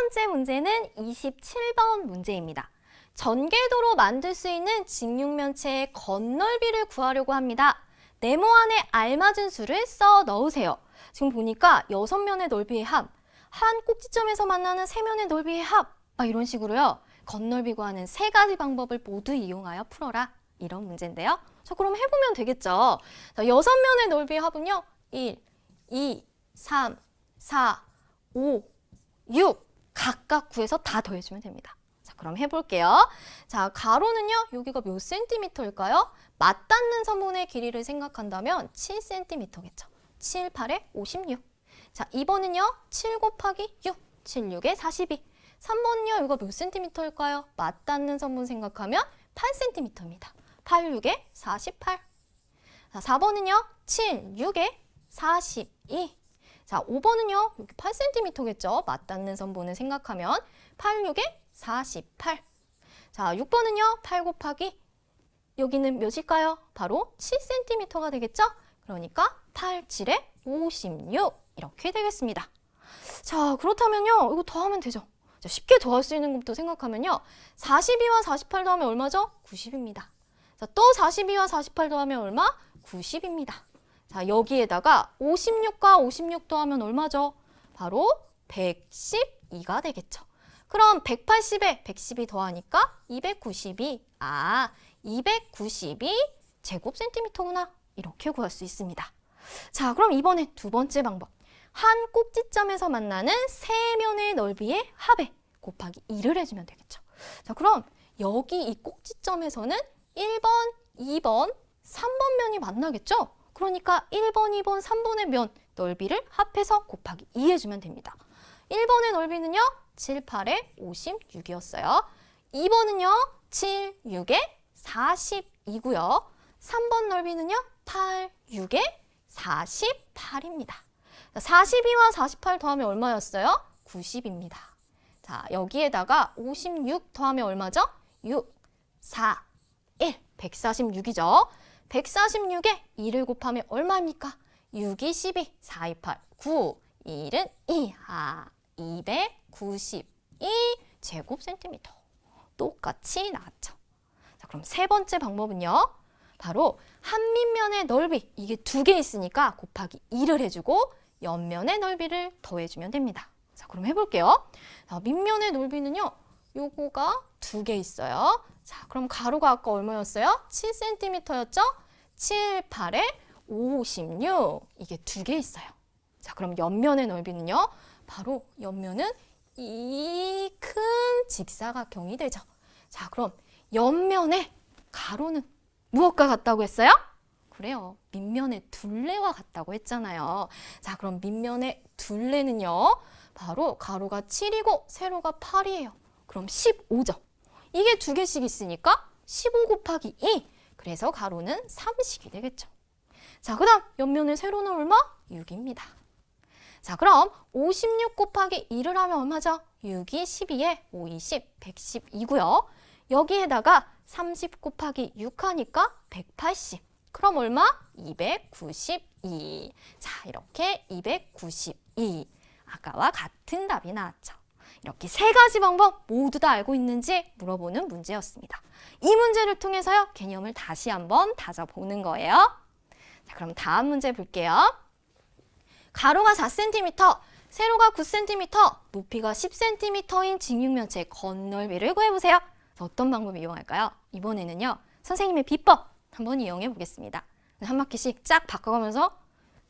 번째 문제는 27번 문제입니다. 전개도로 만들 수 있는 직육면체의 겉넓이를 구하려고 합니다. 네모안에 알맞은 수를 써 넣으세요. 지금 보니까 6면의 넓이의 합, 한 꼭지점에서 만나는 3면의 넓이의 합, 이런 식으로요. 겉넓이 구하는 3가지 방법을 모두 이용하여 풀어라. 이런 문제인데요. 자, 그럼 해보면 되겠죠. 자, 6면의 넓이의 합은요. 1, 2, 3, 4, 5, 6 각각 구해서 다 더해주면 됩니다. 자, 그럼 해볼게요. 자, 가로는요. 여기가 몇 센티미터일까요? 맞닿는 선분의 길이를 생각한다면 7cm겠죠. 7, 8에 56. 자, 2번은요. 7 곱하기 6, 7, 6에 42. 3번은요. 이거 몇 센티미터일까요? 맞닿는 선분 생각하면 8cm입니다. 8, 6에 48. 자, 4번은요. 7, 6에 42. 자, 5번은요. 여기 8cm겠죠? 맞닿는 선분을 생각하면 8, 6에 48. 자, 6번은요. 8 곱하기 여기는 몇일까요? 바로 7cm가 되겠죠? 그러니까 8, 7에 56 이렇게 되겠습니다. 자, 그렇다면요. 이거 더하면 되죠? 자, 쉽게 더할 수 있는 것부터 생각하면요. 42와 48 더하면 얼마죠? 90입니다. 자, 또 42와 48 더하면 얼마? 90입니다. 자, 여기에다가 56과 56 더하면 얼마죠? 바로 112가 되겠죠. 그럼 180에 112 더하니까 292. 292 제곱센티미터구나. 이렇게 구할 수 있습니다. 자, 그럼 이번에 두 번째 방법. 한 꼭지점에서 만나는 3면의 넓이의 합에 곱하기 2를 해주면 되겠죠. 자, 그럼 여기 이 꼭지점에서는 1번, 2번, 3번 면이 만나겠죠? 그러니까 1번, 2번, 3번의 면 넓이를 합해서 곱하기 2 해주면 됩니다. 1번의 넓이는요. 7, 8에 56이었어요. 2번은요. 7, 6에 42고요. 3번 넓이는요. 8, 6에 48입니다. 42와 48 더하면 얼마였어요? 90입니다. 자, 여기에다가 56 더하면 얼마죠? 6, 4, 1, 146이죠. 146에 2를 곱하면 얼마입니까? 6이 12, 4, 2, 8, 9, 1은 2, 292 제곱센티미터. 똑같이 나왔죠. 자, 그럼 세 번째 방법은요. 바로 한 밑면의 넓이, 이게 2개 있으니까 곱하기 2를 해주고 옆면의 넓이를 더해주면 됩니다. 자, 그럼 해볼게요. 자, 밑면의 넓이는요. 요거가 2개 있어요. 자, 그럼 가로가 아까 얼마였어요? 7cm였죠? 7, 8에 56. 이게 2개 있어요. 자, 그럼 옆면의 넓이는요. 바로 옆면은 이 큰 직사각형이 되죠. 자, 그럼 옆면의 가로는 무엇과 같다고 했어요? 그래요. 밑면의 둘레와 같다고 했잖아요. 자, 그럼 밑면의 둘레는요. 바로 가로가 7이고 세로가 8이에요. 그럼 15죠. 이게 2개씩 있으니까 15 곱하기 2. 그래서 가로는 30이 되겠죠. 자, 그 다음 옆면의 세로는 얼마? 6입니다. 자, 그럼 56 곱하기 2를 하면 얼마죠? 6이 12에 5, 20, 112고요. 여기에다가 30 곱하기 6 하니까 180. 그럼 얼마? 292. 자, 이렇게 292. 아까와 같은 답이 나왔죠. 이렇게 3가지 방법 모두 다 알고 있는지 물어보는 문제였습니다. 이 문제를 통해서요. 개념을 다시 한번 다져보는 거예요. 자, 그럼 다음 문제 볼게요. 가로가 4cm, 세로가 9cm, 높이가 10cm인 직육면체 겉넓이를 구해보세요. 어떤 방법을 이용할까요? 이번에는요. 선생님의 비법 한번 이용해 보겠습니다. 한 바퀴씩 쫙 바꿔가면서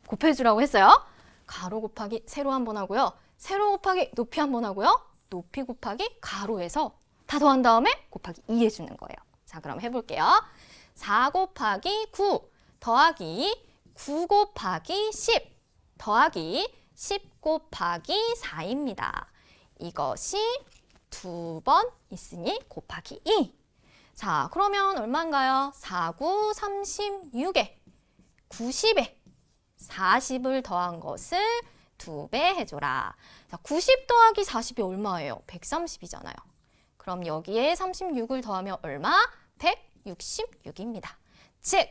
곱해주라고 했어요. 가로 곱하기 세로 한번 하고요. 세로 곱하기 높이 한번 하고요. 높이 곱하기 가로에서 다 더한 다음에 곱하기 2 해주는 거예요. 자, 그럼 해볼게요. 4 곱하기 9 더하기 9 곱하기 10 더하기 10 곱하기 4입니다. 이것이 2번 있으니 곱하기 2. 자, 그러면 얼마인가요? 4, 9, 36에 90에 40을 더한 것을 2배 해줘라. 자, 90 더하기 40이 얼마예요? 130이잖아요. 그럼 여기에 36을 더하면 얼마? 166입니다. 즉,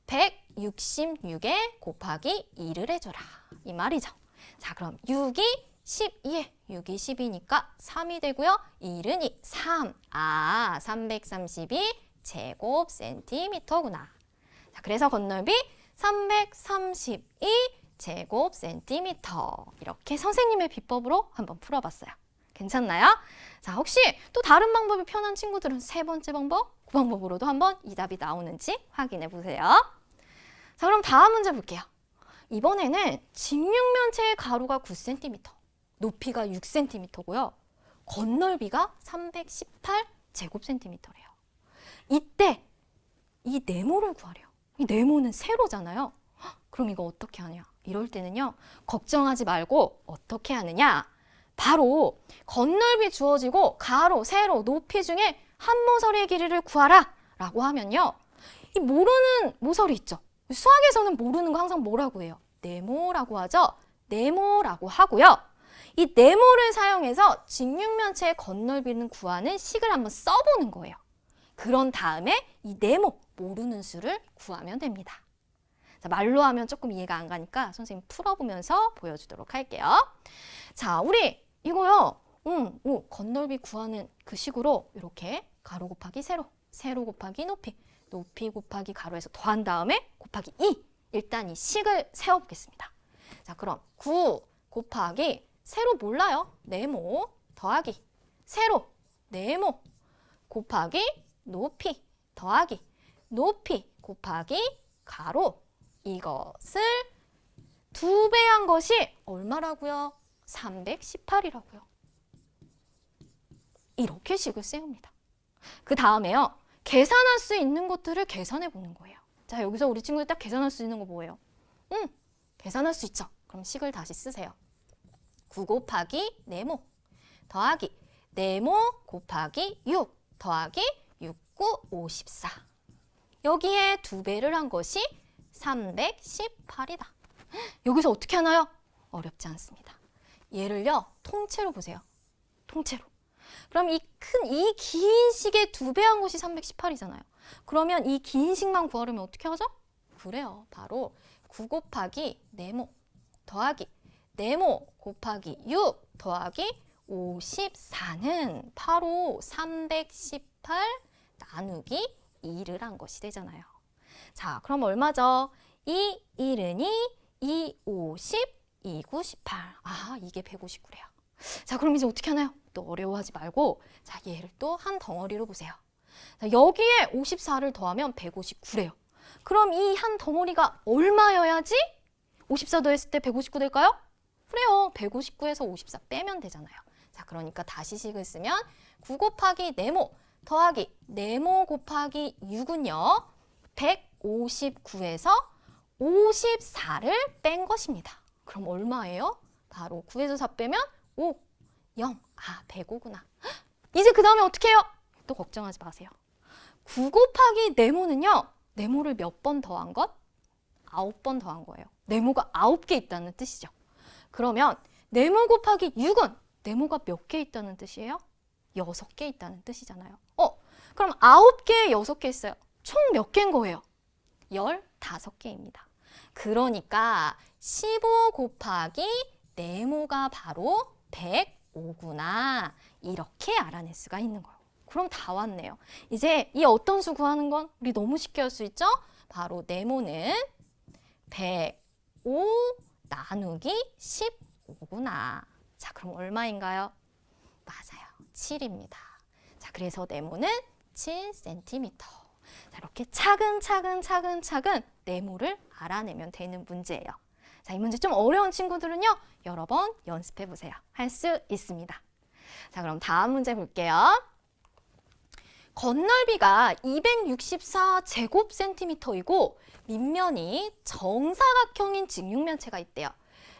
166에 곱하기 2를 해줘라. 이 말이죠. 자, 그럼 6이 12에 6이 10이니까 3이 되고요. 1은 2, 3. 332 제곱센티미터구나. 자, 그래서 건널비 332 제곱센티미터. 이렇게 선생님의 비법으로 한번 풀어봤어요. 괜찮나요? 자, 혹시 또 다른 방법이 편한 친구들은 세 번째 방법, 그 방법으로도 한번 이 답이 나오는지 확인해 보세요. 자, 그럼 다음 문제 볼게요. 이번에는 직육면체의 가로가 9cm, 높이가 6cm고요. 건널비가 318 제곱센티미터래요. 이때 이 네모를 구하래요. 이 네모는 세로잖아요. 그럼 이거 어떻게 하냐? 이럴 때는요, 걱정하지 말고 어떻게 하느냐? 바로 건널비 주어지고 가로, 세로, 높이 중에 한 모서리의 길이를 구하라 라고 하면요, 이 모르는 모서리 있죠? 수학에서는 모르는 거 항상 뭐라고 해요? 네모라고 하죠? 네모라고 하고요. 이 네모를 사용해서 직육면체의 건널비는 구하는 식을 한번 써보는 거예요. 그런 다음에 이 네모, 모르는 수를 구하면 됩니다. 자, 말로 하면 조금 이해가 안 가니까 선생님 풀어보면서 보여주도록 할게요. 자, 우리 이거요. 건널비 구하는 그 식으로 이렇게 가로 곱하기 세로, 세로 곱하기 높이, 높이 곱하기 가로에서 더한 다음에 곱하기 2. 일단 이 식을 세워보겠습니다. 자, 그럼 9 곱하기 세로 몰라요. 네모 더하기 세로, 네모 곱하기 높이 더하기 높이 곱하기 가로, 이것을 2배한 것이 얼마라고요? 318이라고요. 이렇게 식을 세웁니다. 그 다음에요, 계산할 수 있는 것들을 계산해 보는 거예요. 자, 여기서 우리 친구들 딱 계산할 수 있는 거 뭐예요? 계산할 수 있죠. 그럼 식을 다시 쓰세요. 9 곱하기 네모 더하기 네모 곱하기 6 더하기 6, 9, 54. 여기에 2배를 한 것이 318이다. 여기서 어떻게 하나요? 어렵지 않습니다. 얘를요, 통째로 보세요. 통째로. 그럼 이 긴 식의 2배 한 것이 318이잖아요. 그러면 이 긴 식만 구하려면 어떻게 하죠? 그래요. 바로 9 곱하기 네모 더하기 네모 곱하기 6 더하기 54는 바로 318 나누기 2를 한 것이 되잖아요. 자, 그럼 얼마죠? 2, 1은 2, 50, 2, 98. 이게 159래요. 자, 그럼 이제 어떻게 하나요? 또 어려워하지 말고, 자, 얘를 또 한 덩어리로 보세요. 자, 여기에 54를 더하면 159래요. 그럼 이 한 덩어리가 얼마여야지 54 더했을 때 159 될까요? 그래요. 159에서 54 빼면 되잖아요. 자, 그러니까 다시 식을 쓰면 9 곱하기 네모 더하기 네모 곱하기 6은요. 159에서 54를 뺀 것입니다. 그럼 얼마예요? 바로 9에서 4 빼면 5, 0. 105구나. 이제 그 다음에 어떻게 해요? 또 걱정하지 마세요. 9 곱하기 네모는요. 네모를 몇 번 더한 것? 9번 더한 거예요. 네모가 9개 있다는 뜻이죠. 그러면 네모 곱하기 6은 네모가 몇 개 있다는 뜻이에요? 6개 있다는 뜻이잖아요. 그럼 9개에 6개 있어요. 총 몇 개인 거예요? 15개입니다. 그러니까 15 곱하기 네모가 바로 105구나. 이렇게 알아낼 수가 있는 거예요. 그럼 다 왔네요. 이제 이 어떤 수 구하는 건 우리 너무 쉽게 할 수 있죠? 바로 네모는 105 나누기 15구나. 자, 그럼 얼마인가요? 맞아요. 7입니다. 자, 그래서 네모는 7cm. 자, 이렇게 차근차근 네모를 알아내면 되는 문제예요. 자, 이 문제 좀 어려운 친구들은요, 여러 번 연습해 보세요. 할 수 있습니다. 자, 그럼 다음 문제 볼게요. 건널비가 264제곱센티미터이고 밑면이 정사각형인 직육면체가 있대요.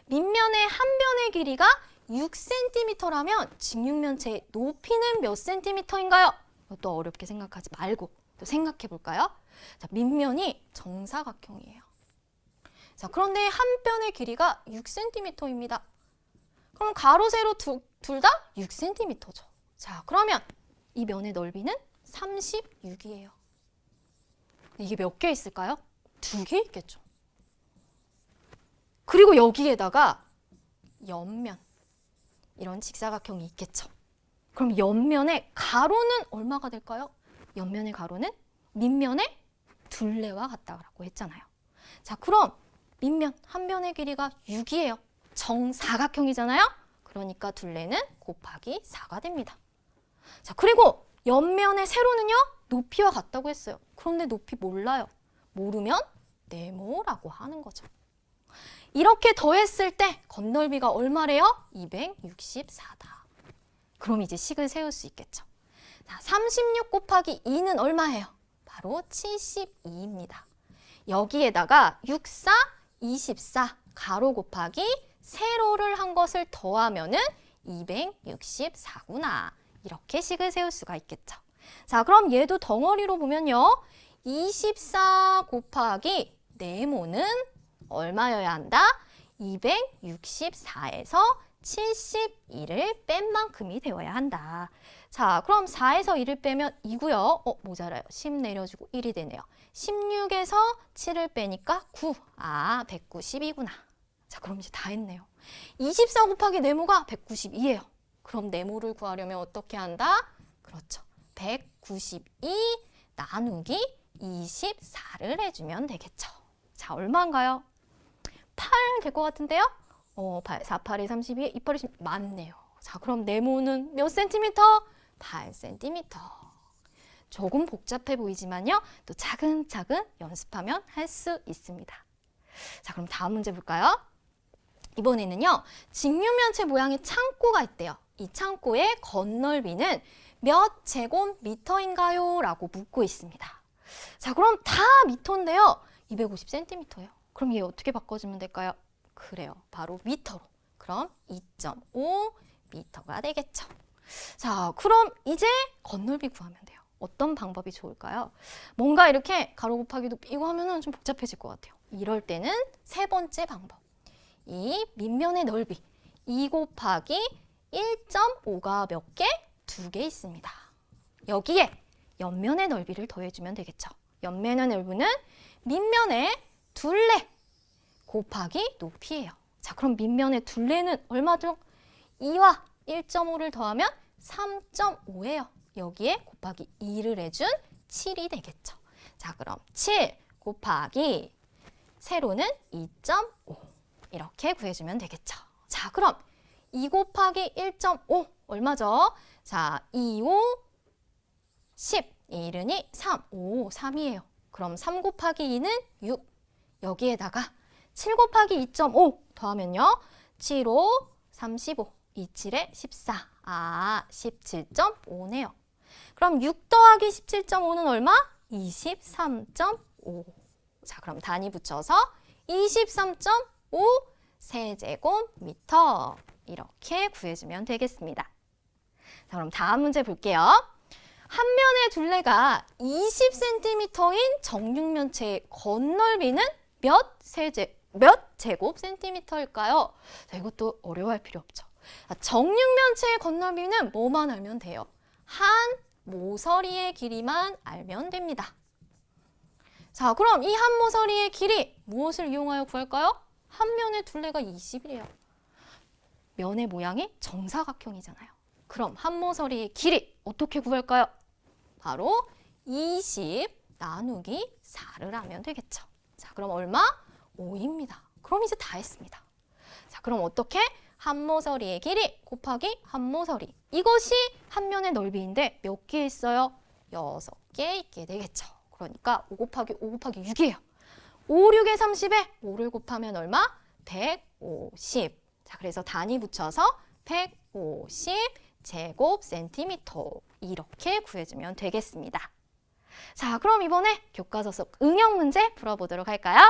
밑면의 한 변의 길이가 6cm라면 직육면체의 높이는 몇 cm인가요? 또 어렵게 생각하지 말고 또 생각해 볼까요? 자, 밑면이 정사각형이에요. 자, 그런데 한 변의 길이가 6cm입니다. 그럼 가로, 세로 둘 다 6cm죠. 자, 그러면 이 면의 넓이는 36이에요. 이게 몇 개 있을까요? 2개 있겠죠. 그리고 여기에다가 옆면, 이런 직사각형이 있겠죠. 그럼 옆면의 가로는 얼마가 될까요? 옆면의 가로는 밑면의 둘레와 같다고 했잖아요. 자, 그럼 밑면 한 면의 길이가 6이에요. 정사각형이잖아요. 그러니까 둘레는 곱하기 4가 됩니다. 자, 그리고 옆면의 세로는요, 높이와 같다고 했어요. 그런데 높이 몰라요. 모르면 네모라고 하는 거죠. 이렇게 더했을 때 건널비가 얼마래요? 264다. 그럼 이제 식을 세울 수 있겠죠. 자, 36 곱하기 2는 얼마예요? 바로 72입니다. 여기에다가 64, 24 가로 곱하기 세로를 한 것을 더하면은 264구나. 이렇게 식을 세울 수가 있겠죠. 자, 그럼 얘도 덩어리로 보면요. 24 곱하기 네모는 얼마여야 한다? 264에서 71을 뺀 만큼이 되어야 한다. 자, 그럼 4에서 1을 빼면 2고요. 모자라요. 10 내려주고 1이 되네요. 16에서 7을 빼니까 9. 192구나. 자, 그럼 이제 다 했네요. 24 곱하기 네모가 192예요. 그럼 네모를 구하려면 어떻게 한다? 그렇죠. 192 나누기 24를 해주면 되겠죠. 자, 얼마인가요? 8 될 것 같은데요? 4, 8이 32, 2, 8이 10, 맞네요. 자, 그럼 네모는 몇 센티미터? 8cm. 조금 복잡해 보이지만요. 또 차근차근 연습하면 할 수 있습니다. 자, 그럼 다음 문제 볼까요? 이번에는요. 직육면체 모양의 창고가 있대요. 이 창고의 건널비는 몇 제곱미터인가요? 라고 묻고 있습니다. 자, 그럼 다 미터인데요. 250cm예요. 그럼 얘 어떻게 바꿔주면 될까요? 그래요. 바로 미터로. 그럼 2.5미터가 되겠죠. 자, 그럼 이제 건널비 구하면 돼요. 어떤 방법이 좋을까요? 뭔가 이렇게 가로 곱하기 높이 이거 하면은 좀 복잡해질 것 같아요. 이럴 때는 세 번째 방법. 이 밑면의 넓이 2 곱하기 1.5가 몇 개? 2개 있습니다. 여기에 옆면의 넓이를 더해주면 되겠죠. 옆면의 넓이는 밑면의 둘레 곱하기 높이예요. 자, 그럼 밑면의 둘레는 얼마죠? 2와 1.5를 더하면 3.5예요. 여기에 곱하기 2를 해준 7이 되겠죠. 자, 그럼 7 곱하기 세로는 2.5 이렇게 구해주면 되겠죠. 자, 그럼 2 곱하기 1.5 얼마죠? 자, 2, 5, 10, 1은 3, 5, 3이에요. 그럼 3 곱하기 2는 6. 여기에다가 7 곱하기 2.5 더하면요. 7, 5, 35, 2, 7에 14. 17.5네요. 그럼 6 더하기 17.5는 얼마? 23.5. 자, 그럼 단위 붙여서 23.5 세제곱미터 이렇게 구해주면 되겠습니다. 자, 그럼 다음 문제 볼게요. 한 면의 둘레가 20cm인 정육면체의 건널비는 몇 제곱 센티미터일까요? 자, 이것도 어려워할 필요 없죠. 자, 정육면체의 건널비는 뭐만 알면 돼요? 한 모서리의 길이만 알면 됩니다. 자, 그럼 이 한 모서리의 길이 무엇을 이용하여 구할까요? 한 면의 둘레가 20이에요. 면의 모양이 정사각형이잖아요. 그럼 한 모서리의 길이 어떻게 구할까요? 바로 20 나누기 4를 하면 되겠죠. 자, 그럼 얼마? 5입니다. 그럼 이제 다 했습니다. 자, 그럼 어떻게? 한 모서리의 길이 곱하기 한 모서리. 이것이 한 면의 넓이인데 몇 개 있어요? 6개 있게 되겠죠. 그러니까 5 곱하기 5 곱하기 6이에요. 5, 6에 30에 5를 곱하면 얼마? 150. 자, 그래서 단위 붙여서 150 제곱 센티미터 이렇게 구해주면 되겠습니다. 자, 그럼 이번에 교과서 속 응용 문제 풀어보도록 할까요?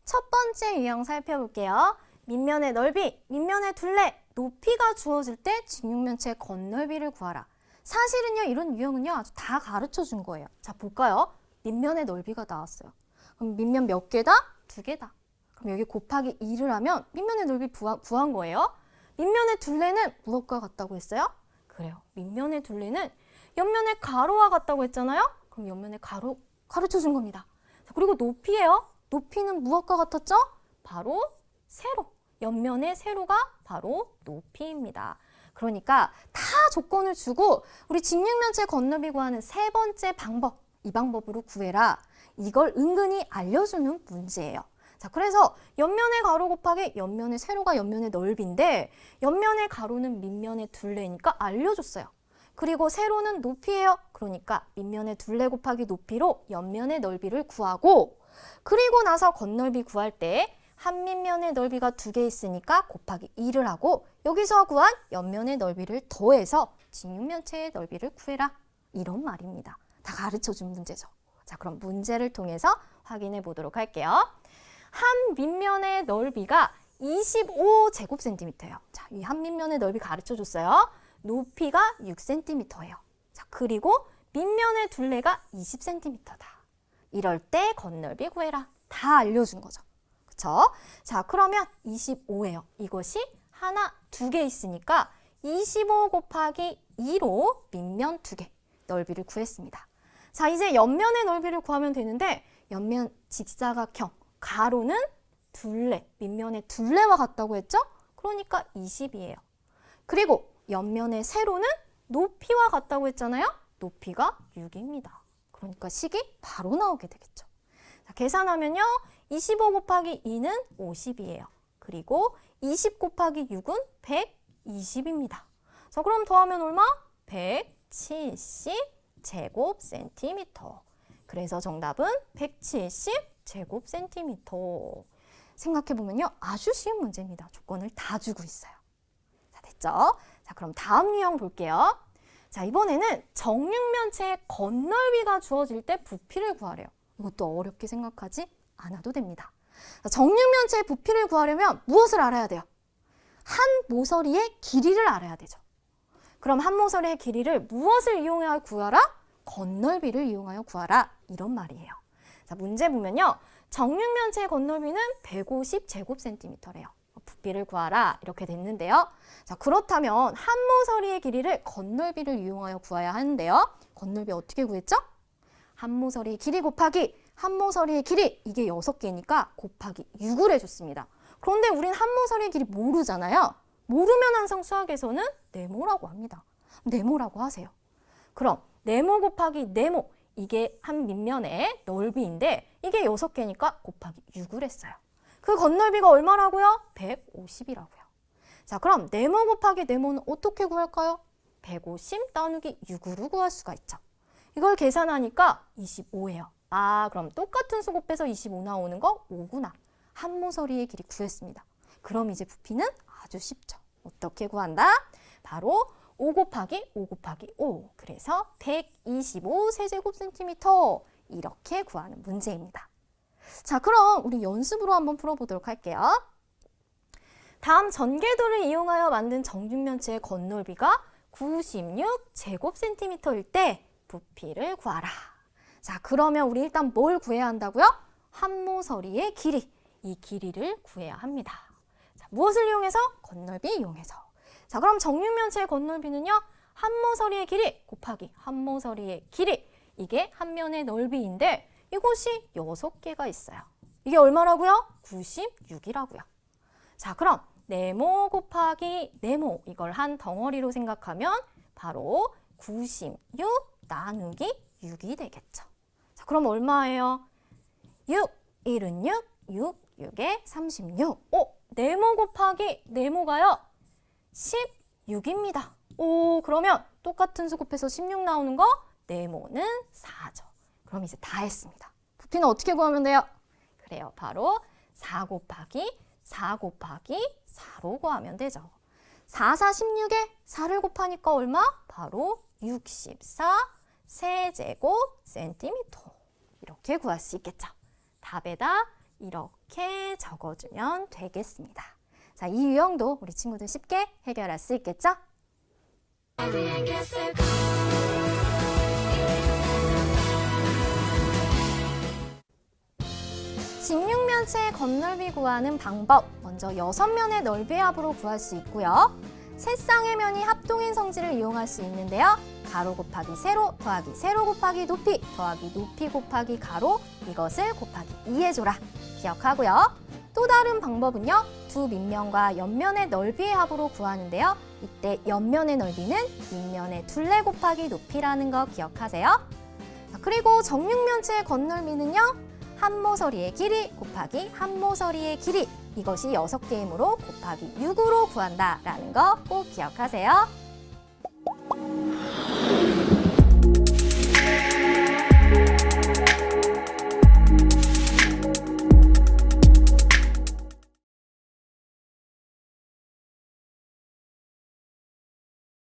첫 번째 유형 살펴볼게요. 밑면의 넓이, 밑면의 둘레, 높이가 주어질 때 직육면체의 건널비를 구하라. 사실은요, 이런 유형은요, 아주 다 가르쳐 준 거예요. 자, 볼까요? 밑면의 넓이가 나왔어요. 그럼 밑면 몇 개다? 2개다. 그럼 여기 곱하기 2를 하면 밑면의 넓이 구한 거예요. 밑면의 둘레는 무엇과 같다고 했어요? 그래요. 밑면의 둘레는 옆면의 가로와 같다고 했잖아요. 그럼 옆면의 가로 가르쳐 준 겁니다. 자, 그리고 높이예요. 높이는 무엇과 같았죠? 바로 세로. 옆면의 세로가 바로 높이입니다. 그러니까 다 조건을 주고 우리 직육면체 건너비 구하는 세 번째 방법, 이 방법으로 구해라. 이걸 은근히 알려주는 문제예요. 자, 그래서 옆면의 가로 곱하기 옆면의 세로가 옆면의 넓이인데 옆면의 가로는 밑면의 둘레니까 알려줬어요. 그리고 세로는 높이예요. 그러니까 밑면의 둘레 곱하기 높이로 옆면의 넓이를 구하고 그리고 나서 건널비 구할 때 한 밑면의 넓이가 2개 있으니까 곱하기 2를 하고 여기서 구한 옆면의 넓이를 더해서 직육면체의 넓이를 구해라. 이런 말입니다. 다 가르쳐준 문제죠. 자, 그럼 문제를 통해서 확인해 보도록 할게요. 한 밑면의 넓이가 25제곱센티미터예요. 자, 이 한 밑면의 넓이 가르쳐줬어요. 높이가 6cm예요. 자, 그리고 밑면의 둘레가 20cm다. 이럴 때 건널비 구해라. 다 알려준 거죠. 그쵸? 자, 그러면 25예요. 이것이 하나, 2개 있으니까 25 곱하기 2로 밑면 2개 넓이를 구했습니다. 자, 이제 옆면의 넓이를 구하면 되는데 옆면 직사각형, 가로는 둘레, 밑면의 둘레와 같다고 했죠? 그러니까 20이에요. 그리고 옆면의 세로는 높이와 같다고 했잖아요? 높이가 6입니다. 그러니까 식이 바로 나오게 되겠죠. 자, 계산하면요. 25 곱하기 2는 50이에요. 그리고 20 곱하기 6은 120입니다. 자, 그럼 더하면 얼마? 170제곱센티미터. 그래서 정답은 170제곱센티미터. 생각해보면요. 아주 쉬운 문제입니다. 조건을 다 주고 있어요. 자, 됐죠? 자, 그럼 다음 유형 볼게요. 자, 이번에는 정육면체의 건널비가 주어질 때 부피를 구하래요. 이것도 어렵게 생각하지 않아도 됩니다. 정육면체의 부피를 구하려면 무엇을 알아야 돼요? 한 모서리의 길이를 알아야 되죠. 그럼 한 모서리의 길이를 무엇을 이용하여 구하라? 건널비를 이용하여 구하라. 이런 말이에요. 자, 문제 보면요. 정육면체의 건널비는 150제곱센티미터래요. 부피를 구하라. 이렇게 됐는데요. 자, 그렇다면 한 모서리의 길이를 건널비를 이용하여 구해야 하는데요. 건널비 어떻게 구했죠? 한 모서리의 길이 곱하기 한 모서리의 길이, 이게 6개니까 곱하기 6을 해줬습니다. 그런데 우린 한 모서리의 길이 모르잖아요. 모르면 항상 수학에서는 네모라고 합니다. 네모라고 하세요. 그럼 네모 곱하기 네모, 이게 한 밑면의 넓이인데 이게 6개니까 곱하기 6을 했어요. 그 건널비가 얼마라고요? 150이라고요. 자, 그럼 네모 곱하기 네모는 어떻게 구할까요? 150 나누기 6으로 구할 수가 있죠. 이걸 계산하니까 25예요. 아, 그럼 똑같은 수 곱해서 25 나오는 거 5구나. 한 모서리의 길이 구했습니다. 그럼 이제 부피는 아주 쉽죠. 어떻게 구한다? 바로 5 곱하기 5 곱하기 5. 그래서 125세제곱센티미터. 이렇게 구하는 문제입니다. 자, 그럼 우리 연습으로 한번 풀어보도록 할게요. 다음 전개도를 이용하여 만든 정육면체의 건널비가 96제곱센티미터일 때 부피를 구하라. 자, 그러면 우리 일단 뭘 구해야 한다고요? 한 모서리의 길이. 이 길이를 구해야 합니다. 자, 무엇을 이용해서? 건널비 이용해서. 자, 그럼 정육면체의 건널비는요. 한 모서리의 길이 곱하기 한 모서리의 길이. 이게 한 면의 넓이인데 이곳이 6개가 있어요. 이게 얼마라고요? 96이라고요. 자, 그럼 네모 곱하기 네모, 이걸 한 덩어리로 생각하면 바로 96 나누기 6이 되겠죠. 자, 그럼 얼마예요? 6, 1은 6, 6, 6에 36. 네모 곱하기 네모가요? 16입니다. 그러면 똑같은 수 곱해서 16 나오는 거? 네모는 4죠. 그럼 이제 다 했습니다. 부피는 어떻게 구하면 돼요? 그래요. 바로 4 곱하기 4 곱하기 4로 구하면 되죠. 4, 4, 16에 4를 곱하니까 얼마? 바로 64세제곱센티미터. 이렇게 구할 수 있겠죠. 답에다 이렇게 적어주면 되겠습니다. 자, 이 유형도 우리 친구들 쉽게 해결할 수 있겠죠? 직육면체의 건널비 구하는 방법. 먼저 6면의 넓이의 합으로 구할 수 있고요. 세 쌍의 면이 합동인 성질을 이용할 수 있는데요. 가로 곱하기 세로 더하기 세로 곱하기 높이 더하기 높이 곱하기 가로, 이것을 곱하기 2 해줘라. 기억하고요. 또 다른 방법은요, 두 밑면과 옆면의 넓이의 합으로 구하는데요. 이때 옆면의 넓이는 밑면의 둘레 곱하기 높이라는 거 기억하세요. 그리고 정육면체의 건널비는요, 한 모서리의 길이 곱하기 한 모서리의 길이, 이것이 6개이므로 곱하기 6으로 구한다라는 거 꼭 기억하세요.